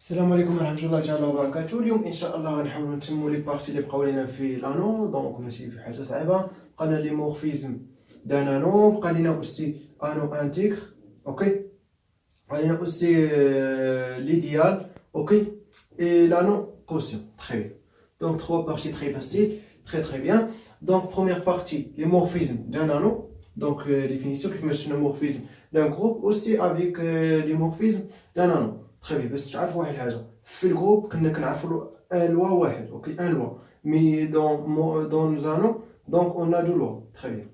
السلام عليكم ورحمة الله تعالى وبركاته. اليوم إن شاء الله غنحاولو نتمو لي بارتي اللي بقاو لينا في لانو، دونك ماشي في حاجة صعيبة. بقى لنا لي مورفيزم دان انو، بقى لنا اوسي انو انتيغر، اوكي، بقى لنا اوسي ليديال، اوكي، et l'anneau quotient. Très bien. Donc trois parties très faciles, très bien. Donc première partie, les morphismes d'un anneau. Donc définition qui me le morphisme d'un groupe aussi avec les morphismes d'un anneau. Très bien. بس تعرفوا واحد الحاجة، في الجروب كنا كنعرفوا ان لوا واحد، اوكي، ان لوا. مي dans un anneau, donc on a deux lois. Très bien.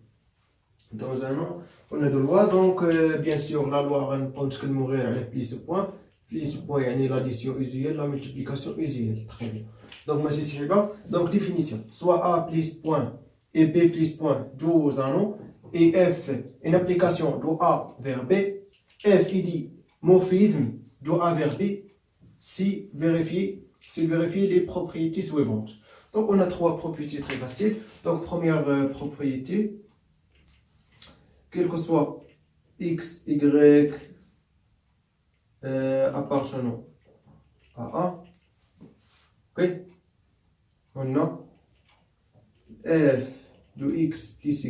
Dans un anneau, on a deux lois. Donc bien sûr la loi غنبقاو نتكلموا غير على بليس بوان. بليس بوان يعني l'addition usuelle, la multiplication usuelle. Très bien. Donc ماشي صعيبة. Donc définition, soit A plus point et B plus point deux anneaux et F une application de A vers B. F il dit morphisme de A vers B si vérifier les propriétés suivantes. Donc on a trois propriétés très faciles. Donc première propriété, quel que soit x, y appartenant à A, ok, on a f de x plus y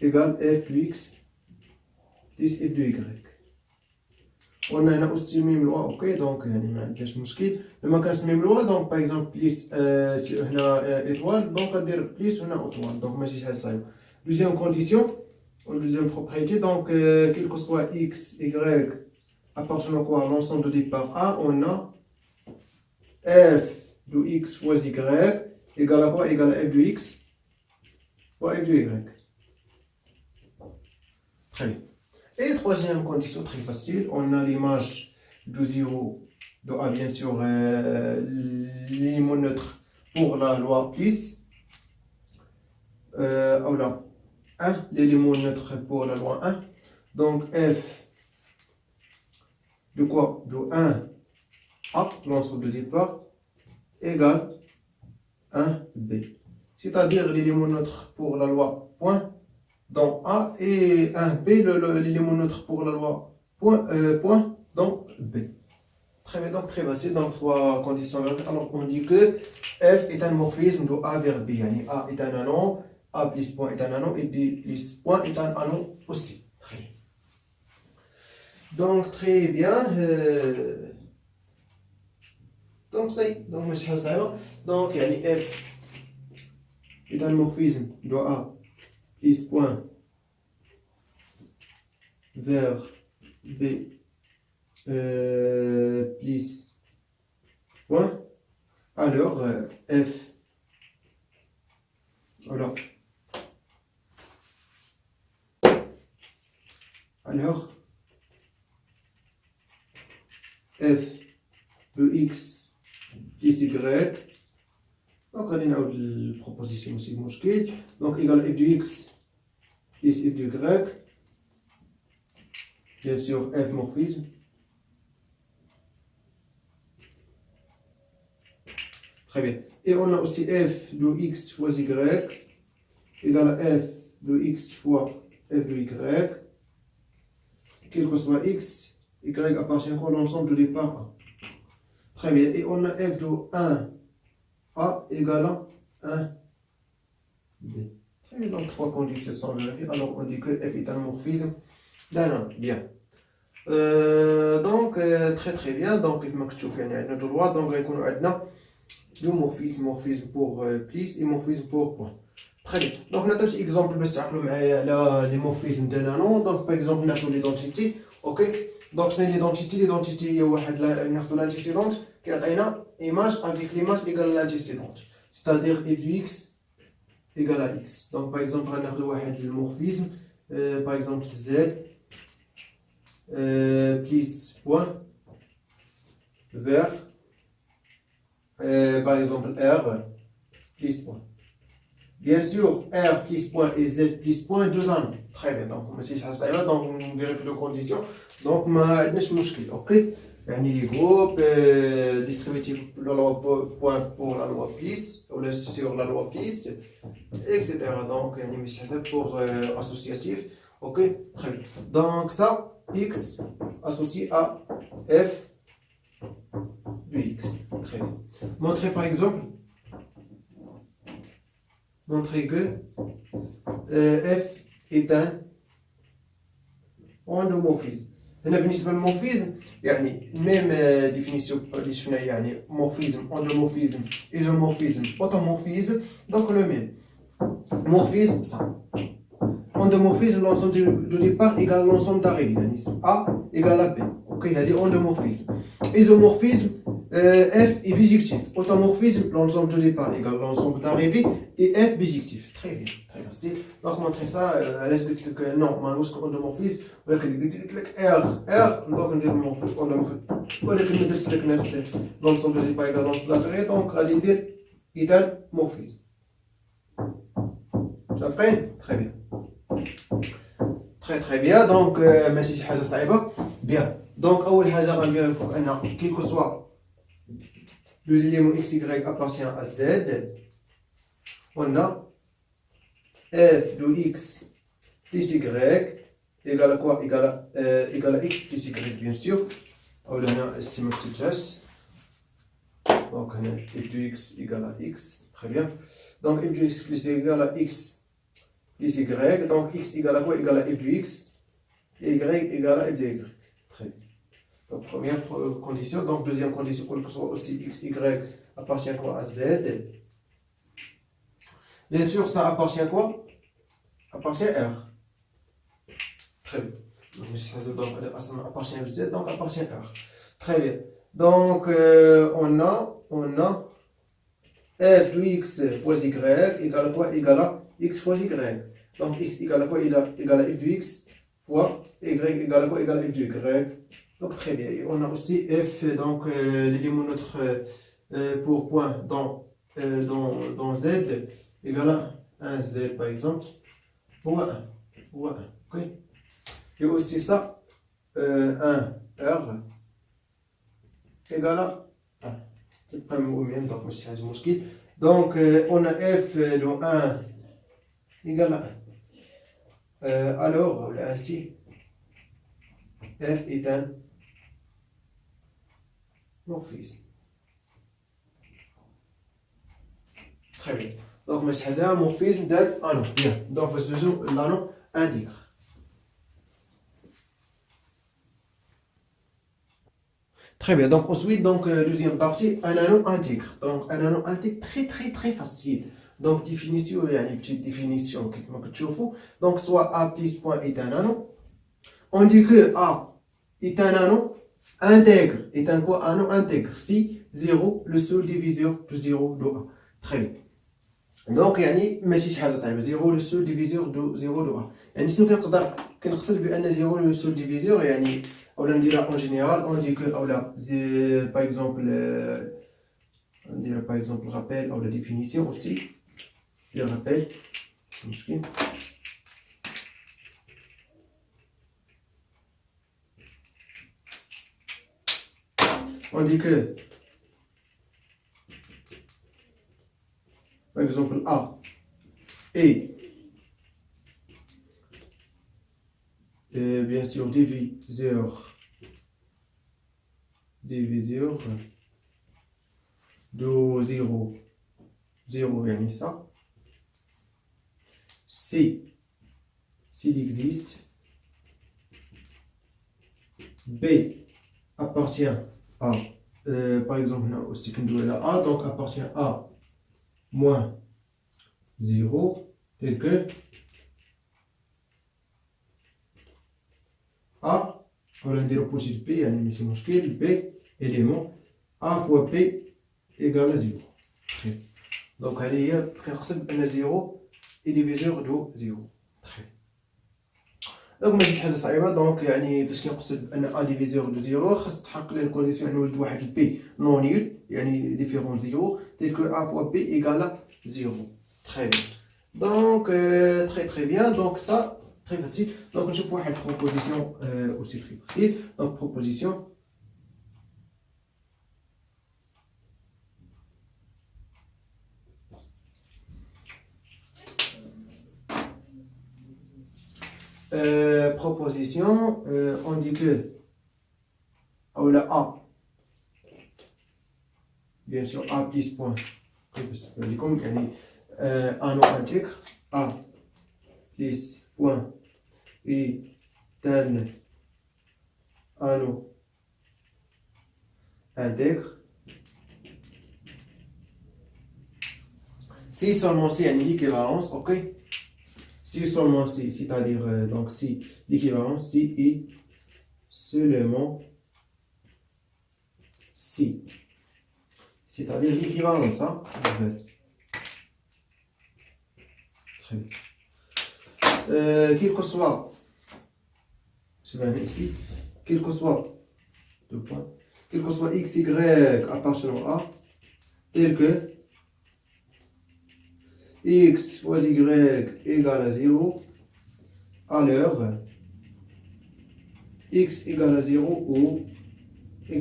égale f de x plus f de y. On a هنا aussi même loi, ok, donc يعني ما عندناش مشكل. لما كانت même loi, donc par exemple بليس هنا étoile, donc غندير بليس هنا étoile, donc ماشي شي حاجة صعيبة. Deuxième condition, deuxième propriété, donc quel que soit x, y appartenant à l'ensemble de départ A, on a f de x fois y égale à quoi? Égale à f de x fois f de y. Très bien. Et troisième condition très facile, on a l'image de 0 de A, bien sûr, l'élément neutre pour la loi plus. Voilà, 1, l'élément neutre pour la loi 1. Donc f de quoi? De 1 A, l'ensemble de départ, égale 1 B. C'est-à-dire l'élément neutre pour la loi point dans A et 1 B, l'élément neutre pour la loi point dans B. Très bien, donc très facile, dans trois conditions. Alors on dit que F est un morphisme de A vers B. Yani A est un anneau, A plus point est un anneau et B plus point est un anneau aussi. Très bien. Donc très bien. Donc ça y est, donc ماشي حاجة صعيبة. Donc يعني F est un morphisme de A plus point vers B plus point. Alors F, alors F de x plus y. Donc on a une proposition aussi مشكل. Donc égale f de x plus f de y. Bien sûr f morphisme. Très bien. Et on a aussi f de x fois y égale à f de x fois f de y. Quel que soit x, y appartient à l'ensemble de départ A. Très bien. Et on a f de 1 A égale à 1 B. Très bien. Donc trois conditions sont vérifiées. Alors on dit que f est un morphisme d'un anneau. Bien. Donc très bien. Donc كما كتشوف يعني عندنا دو لوا. Donc غيكونوا عندنا دو morphisme pour plus et morphisme pour point. Très bien. Donc نعطيو شي exemple باش تعقلوا معايا على لي morphisme d'un anneau. Donc par exemple ناخذ l'identité. OK. Donc شنو هي l'identité هي واحد ناخذ l'antécédente كيعطينا image avec l'image égale à l'antécédente. C'est-à-dire f de x égale à x. Donc par exemple غناخذ واحد المورفيزم par exemple z plus point vers par exemple R plus point. Bien sûr, R plus point et Z plus point, deux anneaux. Très bien, donc on vérifie les conditions. Donc, ما عندناش مشكل, ok. يعني les groupes distributifs la loi point pour la loi plus, ou sur la loi plus, etc. Donc, يعني مش pour associatif, ok. Très bien. Donc ça, X associé à F de x. Très bien. Montrer par exemple, montrer que f est un endomorphisme. هنا بالنسبة للمورفيزم يعني ميم ديفينيسيون اللي شفنا يعني مورفيزم اندومورفيزم ايزومورفيزم اوتومورفيزم دونك لو ميم مورفيزم صح endomorphisme l'ensemble de départ égale l'ensemble d'arrivée يعني A égale à B ok هذه endomorphisme isomorphisme F est bijectif automorphisme l'ensemble de départ égale l'ensemble d'arrivée et F bijectif très bien style donc montrer ça علاش قلت لك non ما نوصلش endomorphisme ولكن قلت لك R دونك ندير endomorphisme ولكن ما درتش لك نفس l'ensemble de départ égale l'ensemble d'arrivée donc غادي ندير إذا morphisme صافي très bien très bien donc ماشي شي حاجه صعيبه bien donc اول حاجه غنفيريفيو ان كيل كو سوا لو زيليمون x y appartient à z on a f de x plus y égale à quoi égale à x plus y bien sûr ou là هنا si ما كتبتهاش donc هنا f de x égale à x très bien donc f de x plus y égale à x plus y, donc x égale à quoi? Égale à f de x, et y égale à f de y. Très bien. Donc première condition, donc deuxième condition, qu'on soit aussi x, y appartient à quoi? À z. Bien sûr, ça appartient à quoi? Appartient à R. Très bien. Donc appartient à z, donc appartient à R. Très bien. Donc on a f de x fois y égale à quoi? Égale à x fois y. Donc x égale à quoi? Égale à f de x fois y égale à quoi? Égale à f de y. Donc très bien. Et on a aussi f, donc l'élément neutre pour point dans z égale à 1 z par exemple. Ou 1. Ok. Et aussi ça, 1 r égale à 1. C'est le premier mot même, donc c'est un mosquée. Donc on a f de 1 égale à 1. Alors, ainsi, f est un morphisme. Très bien. Donc, c'est un morphisme d'un anneau. Bien. Donc, l'anneau intègre. Très bien. Donc, ensuite, deuxième partie, un anneau intègre. Donc, un anneau intègre très facile. Donc, définition, il y a une petite définition que tu fais. Donc, soit A plus point est un anneau. On dit que A est un anneau intègre. Est un quoi? Anneau intègre. Si 0, le seul diviseur de 0 de A. Très bien. Donc, يعني ماشي شي حاجة صعيبة. 0 le seul diviseur de 0 de A. يعني شنو كنقصد بأن 0 le seul diviseur يعني أولا نديرها en général. On dit que أولا par exemple on dirait par exemple le rappel ou la définition aussi. Le rappel, c'est مشكل. On dit que, par exemple, A est bien sûr diviseur de 0, يعني ça. S'il existe, B appartient à, par exemple, aussi A, donc appartient à moins 0, tel que A, on va dire opposite P, يعني ماشي مشكل, B élément A fois P égale à 0. Donc, هي كنقصد بأن 0 est diviseur de 0. دونك ماشي حاجه صعيبه. دونك يعني فاش كنقصد بان ا ديفيزور دو 0 خاص تحقق لي الكونديسيون يعني نوجد واحد البي نون نيل يعني ديفيرون 0 تيل كو ا فوا بي ايغال 0. تري بيان. دونك تري بيان. دونك سا تري فاسيل. دونك نشوف واحد بروبوزيسيون اوسي تري فاسيل. دونك بروبوزيسيون proposition, on dit que A bien sûr A plus point comme anneau intègre A plus point est un anneau intègre. Si seulement si l'équivalence, ok? Si seulement si, c'est-à-dire donc si l'équivalence, si et seulement si, c'est-à-dire l'équivalence, hein? Très bien. Quel que soit, c'est bien ici, quel que soit, deux points, quel que soit x, y appartenant à, tel que x fois y égale à 0, alors x égale à 0 ou y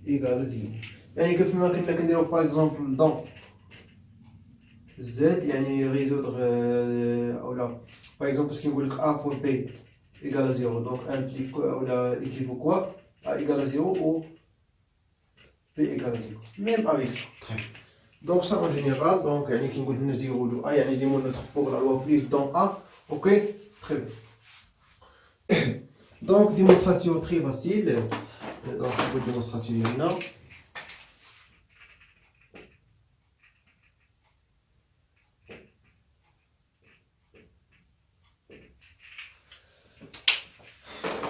égale à 0. يعني كيف ما كنا كنديرو par exemple dans z يعني résoudre ou là par exemple parce qu'il me dit a fois b égale à 0 donc implique ou là équivaut quoi a égale à 0 ou b égale à 0 même avec ça. Très bien. Donc ça en général donc يعني كي نقول لنا 0 ou a يعني ديما notre pour la loi plus dans a. OK, très bien. Donc démonstration très facile. Donc une démonstration هنا.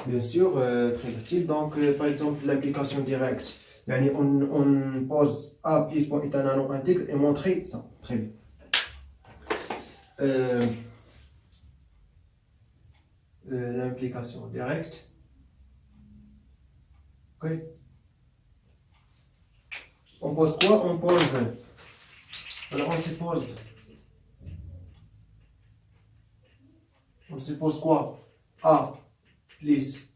Bien sûr, très facile. Donc, par exemple, l'implication directe. On pose A plus point est un anneau intègre et montrer ça. Très bien. L'implication directe. Ok. On pose quoi? On pose. Alors, on suppose quoi? A plus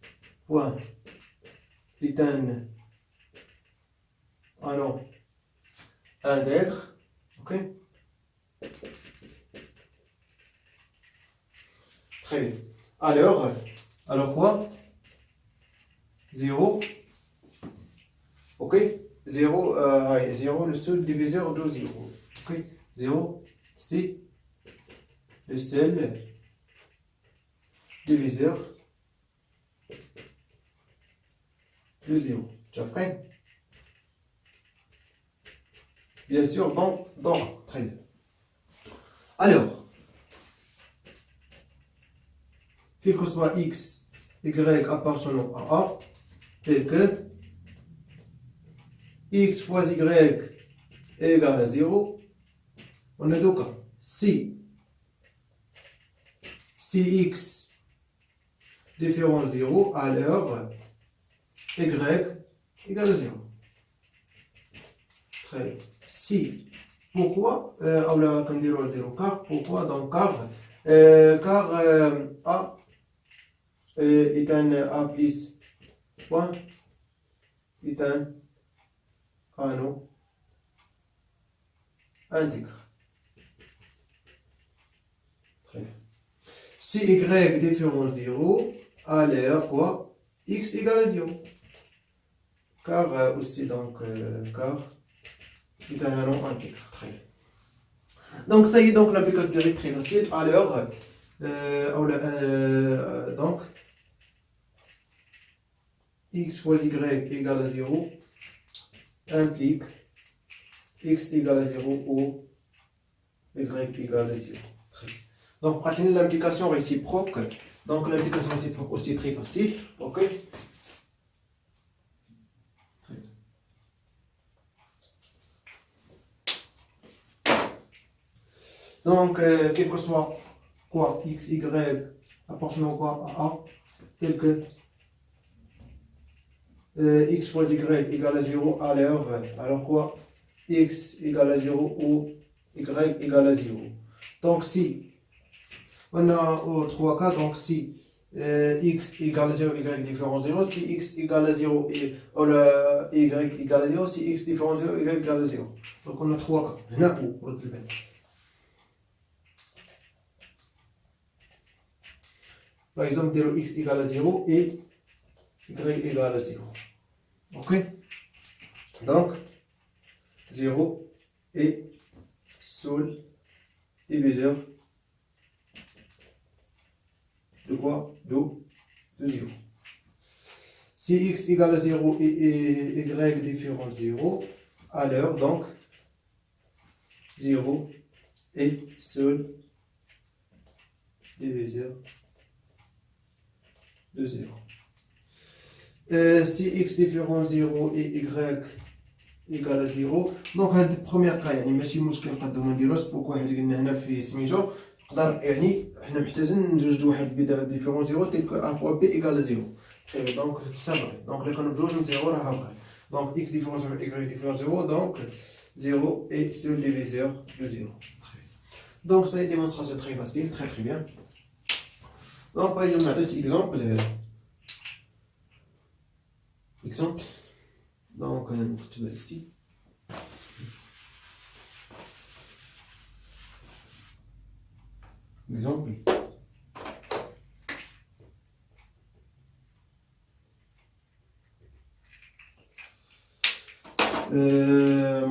point est un anneau intègre. Ok. Très bien. Alors quoi? 0. Ok. 0, 0, le seul diviseur de 0. Ok. 0, c'est le seul diviseur de 0. Tu as fait? Bien sûr, dans. Très bien. Alors, quel que soit x, y appartenant à A, tel que x fois y égale à 0, on a deux cas. Si x différent de 0, alors y égale à 0. Très bien. Si, pourquoi, comme dire car, pourquoi donc car A est un A plus point est un anneau intègre. Très bien. Si y différent de 0, alors quoi? X égale à 0. Car aussi donc car est un anneau intègre. Très bien. Donc ça y est, donc l'application directe très facile. Alors donc x fois y égale à 0 implique x égale à 0 ou y égale à 0. Donc pratiquer l'implication réciproque. Donc l'implication réciproque aussi très facile. Ok. Donc quel que soit quoi x, y appartenant quoi à A, tel que x fois y égale à 0, alors quoi x égale à 0 ou y égale à 0. Donc si on a trois cas, donc si x égale à 0, y différent 0, si x égale à 0 et y égale à 0, si x différent 0, y égale à 0. Donc on a trois cas. هنا ورد البال. Par exemple, x égale à 0 et y égale à 0. Ok. Donc, 0 est seul diviseur de quoi? De 0. Si x égale à 0 et y différent 0, alors donc 0 est seul diviseur de 0. Si x différent 0 et y égale à 0, donc هاد البروميير كا يعني ماشي مشكل نقدروا ما نديروش بوك واحد قلنا هنا في سميتو نقدر يعني حنا محتاجين نوجدوا واحد بي ديفيرون 0 تيل كو ا فوا بي ايكال 0 دونك سا فري دونك اللي كانوا بجوج من 0 راه فري دونك x ديفيرون 0 y ديفيرون 0 دونك 0 est seul diviseur de 0. Donc c'est une démonstration très facile, très bien. Donc par exemple, on a deux exemples. Exemple. Donc tu vas ici. Exemple.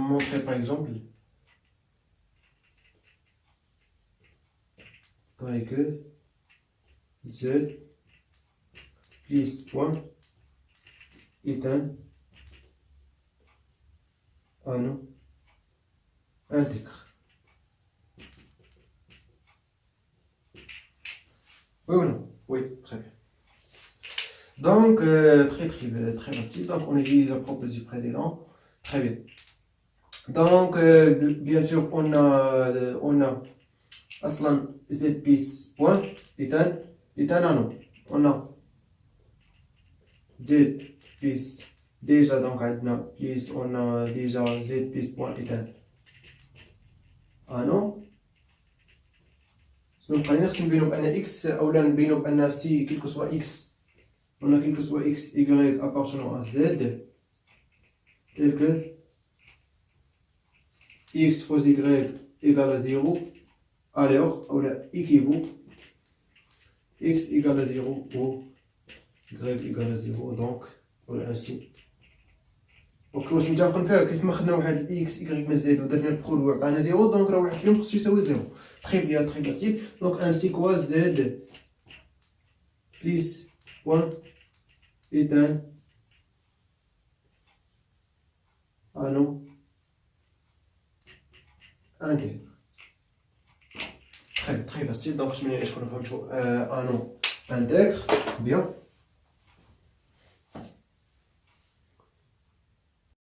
Montrer par exemple. Que z plus point est un anneau intègre. Oui ou non? Oui, très bien. Donc, très facile. Donc, on utilise la proposition précédente. Très bien. Donc, bien sûr, on a أصلا z plus point est un anneau. On a z plus déjà donc plus on a déjà z plus point est un anneau. Donc on نقسم بينهم بأن x أولا بينهم بأن c quel que soit x on a quel que soit x y appartenant à z tel que x fois y égale à 0. Alors, on équivaut x égale à 0 ou y égale à 0 donc voilà ainsi. اوكي واش متفقين فيها كيف ما خدنا واحد اكس y زد ودرنا البرودوي وعطانا 0 دونك راه واحد فيهم خصو يساوي 0. تري بيان تري فاسيل دونك ainsi quoi z plus 1 est un anneau intègre. Très facile, donc je vais vous montrer un anneau intègre. Bien.